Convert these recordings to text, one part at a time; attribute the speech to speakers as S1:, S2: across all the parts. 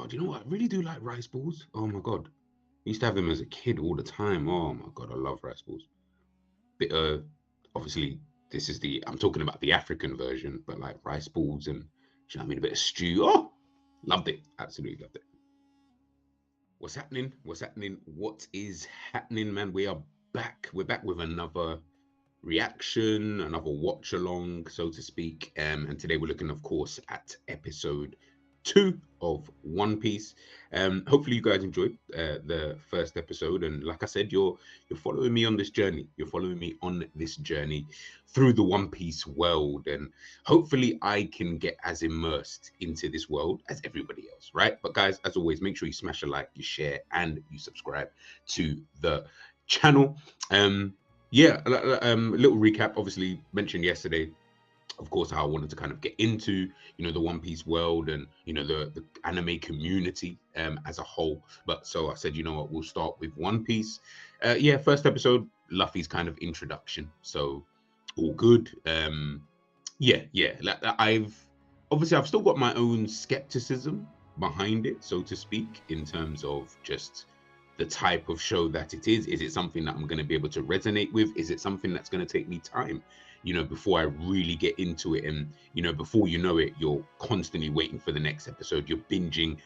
S1: God, you know what? I really do like rice balls. Oh my God. I used to have them as a kid all the time. Oh my God, I love rice balls. Bit obviously this is I'm talking about the African version, but like rice balls and, do you know what I mean, a bit of stew. Oh, loved it. Absolutely loved it. What's happening? What's happening? What is happening, man? We are back. We're back with another reaction, another watch along, so to speak. And today we're looking, of course, at episode 2 of One Piece. Hopefully you guys enjoyed the first episode, and like I said, you're following me on this journey. You're following me on this journey through the One Piece world, and hopefully I can get as immersed into this world as everybody else, right? But guys, as always, make sure you smash a like, you share, and you subscribe to the channel. Yeah, a little recap. Obviously, mentioned yesterday, of course, how I wanted to kind of get into, the One Piece world and the anime community as a whole. But so I said, you know what, we'll start with One Piece. Yeah, first episode, Luffy's kind of introduction. So all good. Yeah. I've still got my own skepticism behind it, so to speak, in terms of just the type of show that it is. Is it something that I'm going to be able to resonate with? Is it something that's going to take me time, before I really get into it? And, before you know it, you're constantly waiting for the next episode. You're binging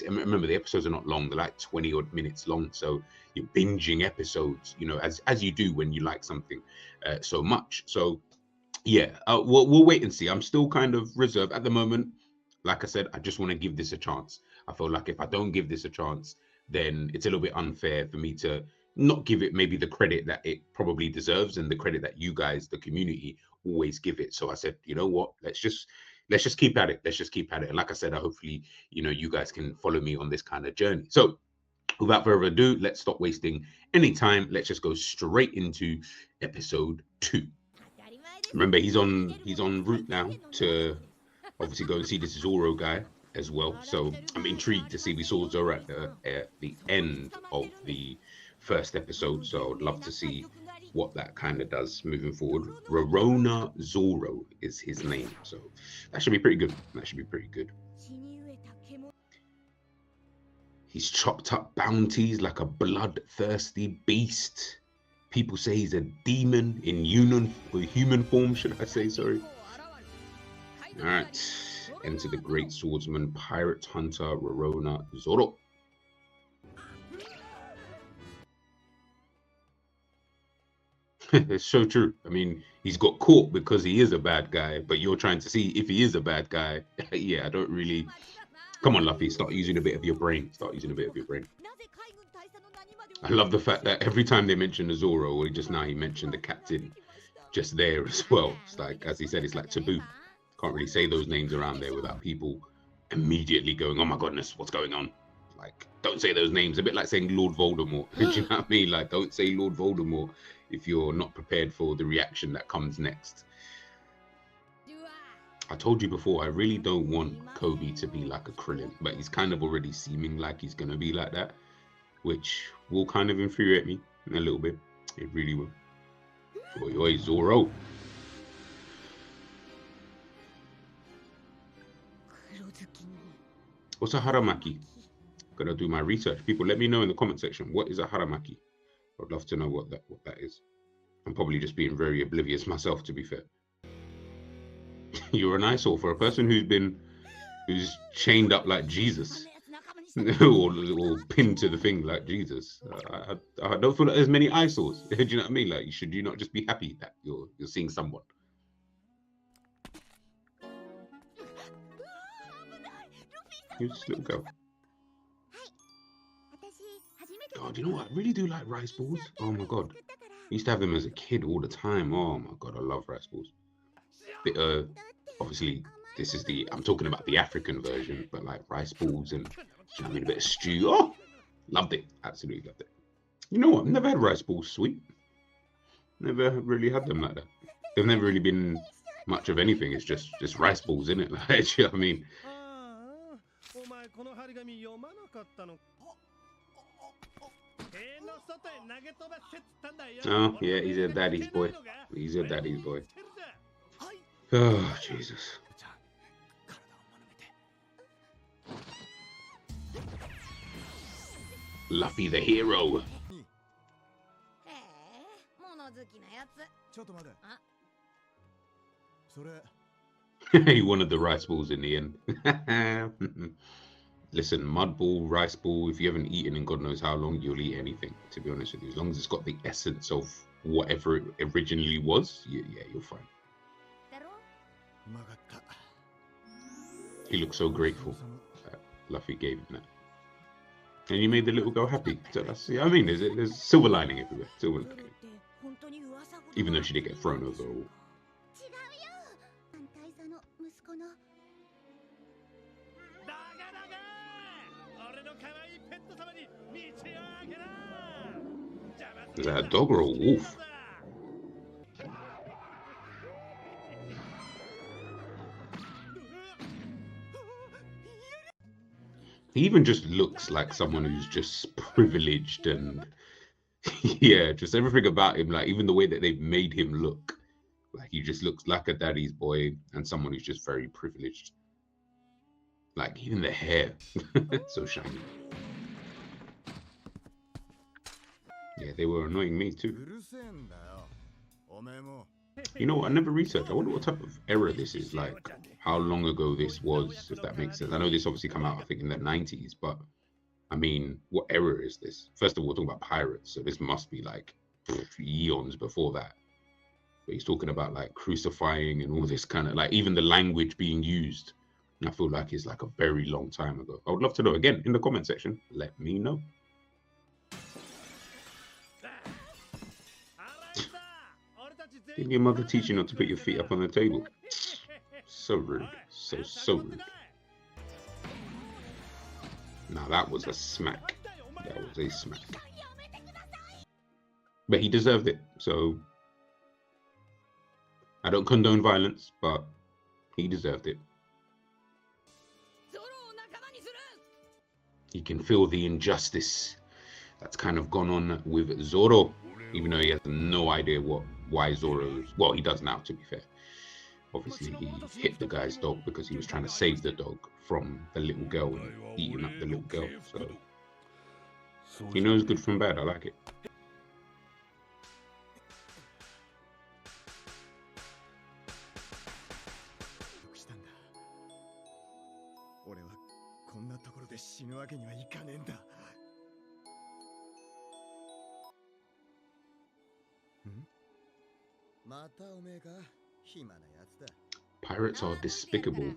S1: remember, the episodes are not long. They're like 20 odd minutes long. So you're binging episodes, as you do when you like something so much. So yeah, we'll wait and see. I'm still kind of reserved at the moment. Like I said, I just want to give this a chance. I feel like if I don't give this a chance, then it's a little bit unfair for me to not give it maybe the credit that it probably deserves and the credit that you guys, the community, always give it. So I said, you know what? Let's just keep at it. Let's just keep at it. And like I said, hopefully, you guys can follow me on this kind of journey. So without further ado, let's stop wasting any time. Let's just go straight into episode 2. Remember, he's on route now to obviously go and see this Zoro guy as well. So I'm intrigued to see. We saw Zoro at the end of the first episode, so I'd love to see what that kind of does moving forward. Rorona Zoro is his name, so that should be pretty good. That should be pretty good. He's chopped up bounties like a bloodthirsty beast. People say he's a demon in human form, should I say, sorry. All right. Enter the great swordsman, pirate hunter, Rorona Zoro. It's so true. I mean, he's got caught because he is a bad guy, but you're trying to see if he is a bad guy. Yeah, I don't really... Come on, Luffy, start using a bit of your brain. Start using a bit of your brain. I love the fact that every time they mention Zoro, or just now he mentioned the captain just there as well. It's like, as he said, it's like taboo. Can't really say those names around there without people immediately going, oh my goodness, what's going on? Like, don't say those names. A bit like saying Lord Voldemort. Do you know what I mean? Like, don't say Lord Voldemort if you're not prepared for the reaction that comes next. I told you before, I really don't want Kobe to be like a Krillin, but he's kind of already seeming like he's going to be like that, which will kind of infuriate me a little bit. It really will. Oi, oi, Zoro. What's a haramaki? Gonna do my research. People, let me know in the comment section. What is a haramaki? I'd love to know what that is. I'm probably just being very oblivious myself, to be fair. You're an eyesore for a person who's chained up like Jesus, or pinned to the thing like Jesus. I don't feel like there's many eyesores. Do you know what I mean? Like, should you not just be happy that you're seeing someone? Who's this little girl? God, you know what? I really do like rice balls. Oh my God. I used to have them as a kid all the time. Oh my God, I love rice balls. Obviously, I'm talking about the African version, but like rice balls and, you know what I mean, a bit of stew. Oh, loved it. Absolutely loved it. You know what? I've never had rice balls sweet. Never really had them like that. They've never really been much of anything. It's just rice balls, isn't it? Like, you know what I mean? Oh, yeah, he's a daddy's boy. He's a daddy's boy. Oh, Jesus. Luffy the hero. He wanted the rice balls in the end. Listen, mud ball, rice ball, if you haven't eaten in God knows how long, you'll eat anything, to be honest with you. As long as it's got the essence of whatever it originally was, yeah, you're fine. He looked so grateful that Luffy gave him that. And you made the little girl happy. So that's, yeah, I mean, there's silver lining everywhere. Silver lining. Even though she did get thrown over all. Is that a dog or a wolf? He even just looks like someone who's just privileged and yeah, just everything about him, like even the way that they've made him look, like he just looks like a daddy's boy and someone who's just very privileged. Like even the hair, so shiny. Yeah, they were annoying me too. You know what? I never researched. I wonder what type of era this is, like how long ago this was, if that makes sense. I know this obviously came out, I think, in the 90s, but I mean, what era is this? First of all, we're talking about pirates, so this must be like eons before that. But he's talking about like crucifying and all this kind of like even the language being used. I feel like it's like a very long time ago. I would love to know. Again, in the comment section, let me know. Didn't your mother teach you not to put your feet up on the table? So rude. So rude. Now that was a smack. That was a smack. But he deserved it. So I don't condone violence, but he deserved it. He can feel the injustice that's kind of gone on with Zoro, even though he has no idea why Zoro's, well, he does now, to be fair. Obviously, he hit the guy's dog because he was trying to save the dog from the little girl and eating up the little girl. So he knows good from bad. I like it. Pirates are despicable.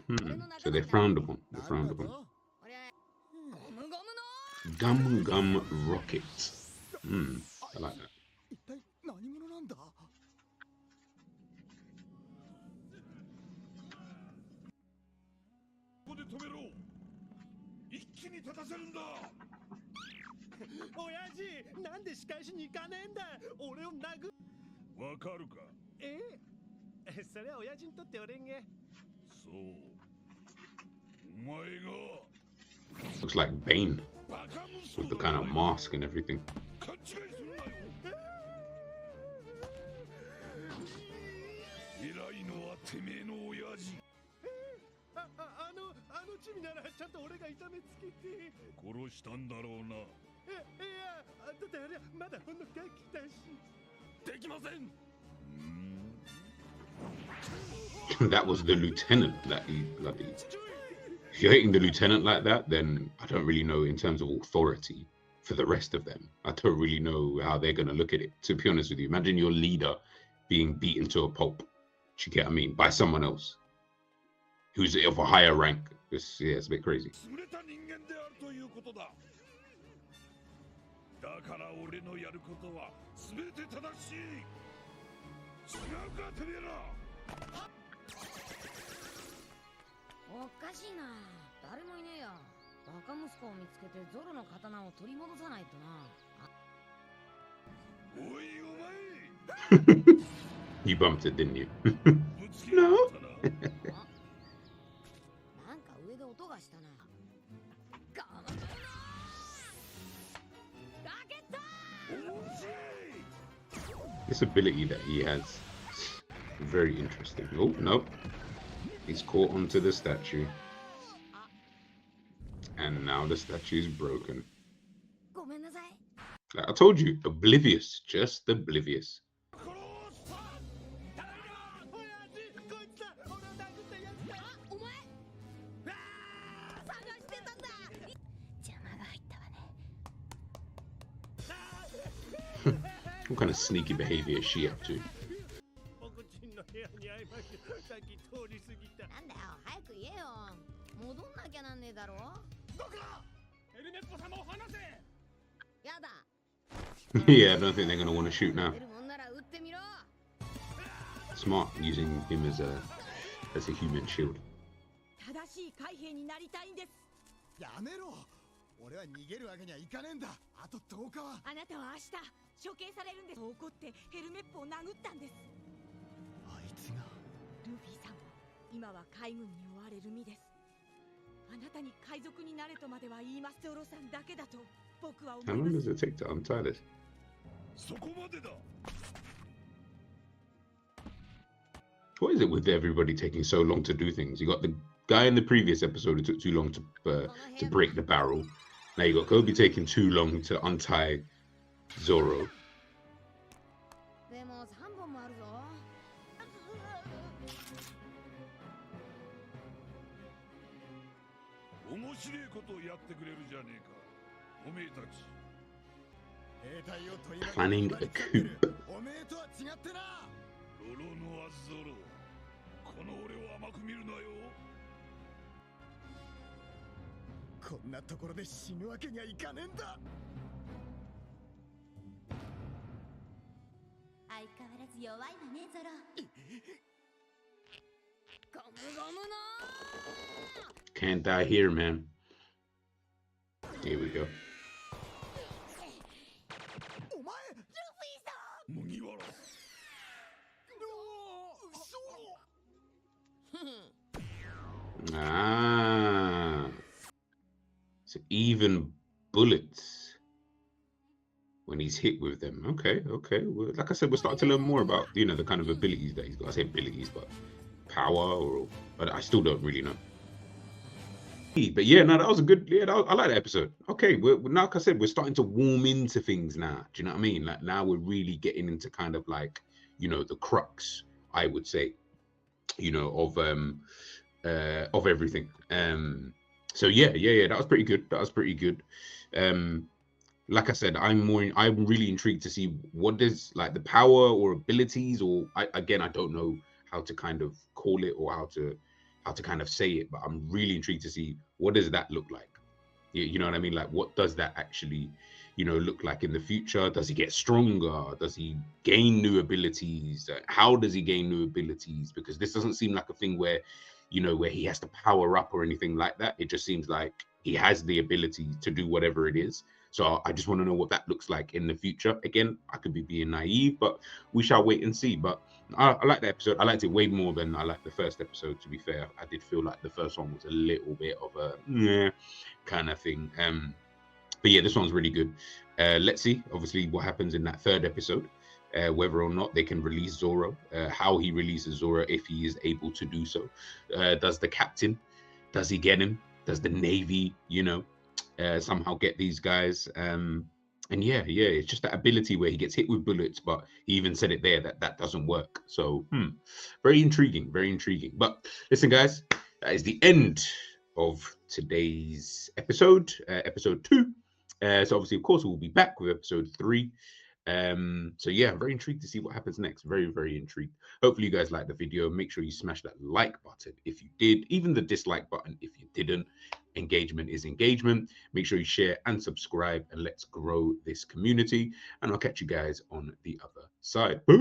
S1: So they're frowned upon. They're frowned upon. Gum rockets. I like that. Looks like Bane with the kind of mask and everything. That was the lieutenant that he bloody. If you're hating the lieutenant like that, then I don't really know in terms of authority for the rest of them. I don't really know how they're going to look at it, to be honest with you. Imagine your leader being beaten to a pulp, do you get what I mean, by someone else who's of a higher rank. It's a bit crazy. You bumped it, didn't you? No. This ability that he has, very interesting. Oh, no. He's caught onto the statue. And now the statue is broken. Like I told you, oblivious, just oblivious.
S2: 邪魔が入ったわね。
S1: What kind of sneaky behavior is she up to?
S2: なんだよ、早く言えよ。戻んなきゃなんねえだろ。どこだ。ヘルメット様を離せ。やだ。
S1: Yeah, I don't think they're gonna want to shoot now. Smart using him as a human shield.
S2: 正しい海兵になりたいんです。やめろ。俺は逃げるわけにはいかねえんだ。あと10日はあなたは明日処刑されるんです。そう怒ってヘルメットを殴ったんです。あいつがルフィさんを今は海軍に追われる身です。あなたに海賊になれとまでは言います。ゾロさんだけだと僕は思います。
S1: What is it with everybody taking so long to do things? You got the guy in the previous episode who took too long to break the barrel. Now you got Kobe taking too long to untie Zoro.
S3: でも3本もあるぞ。面白いことをやってくれるじゃねえか。おめえたち。
S1: Planning a coup.
S3: ロロノア・ゾロ。この俺を甘く見るなよ。こんなところで死ぬわけにはいかねえんだ。
S2: 相変わらず弱いわね、ゾロ。ゴムゴムの。
S1: Can't die here, man. Here we go.
S3: 麦わら。
S1: Ah. So even bullets when he's hit with them. Okay, okay. Well, like I said, we're starting to learn more about, you know, the kind of abilities that he's got. I say abilities, but power but I still don't really know. But yeah, no, that was a good. Yeah, I like that episode. Okay, we're now, like I said, we're starting to warm into things now. Do you know what I mean? Like now we're really getting into kind of like, you know, the crux, I would say, you know, of everything. So yeah, that was pretty good. That was pretty good. Like I said, I'm really intrigued to see what does like the power or abilities, or I don't know how to kind of call it or how to kind of say it, but I'm really intrigued to see what does that look like. You know what I mean? Like what does that actually, you know, look like in the future? Does he get stronger? Does he gain new abilities? How does he gain new abilities? Because this doesn't seem like a thing where, you know, where he has to power up or anything like that. It just seems like he has the ability to do whatever it is. So I just want to know what that looks like in the future. Again, I could be being naive, but we shall wait and see. But I like the episode. I liked it way more than I liked the first episode, to be fair. I did feel like the first one was a little bit of a kind of thing. But yeah, this one's really good. Let's see, obviously, what happens in that third episode. Whether or not they can release Zoro, how he releases Zoro, if he is able to do so. Does the captain, does he get him? Does the Navy, you know, somehow get these guys? And yeah, it's just that ability where he gets hit with bullets, but he even said it there that doesn't work. So very intriguing, very intriguing. But listen, guys, that is the end of today's episode, episode 2. So obviously, of course, we'll be back with episode 3. So yeah, I'm very intrigued to see what happens next. Very intrigued. Hopefully you guys liked the video. Make sure you smash that like button if you did, even the dislike button if you didn't. Engagement is engagement. Make sure you share and subscribe, and let's grow this community. And I'll catch you guys on the other side. Boom.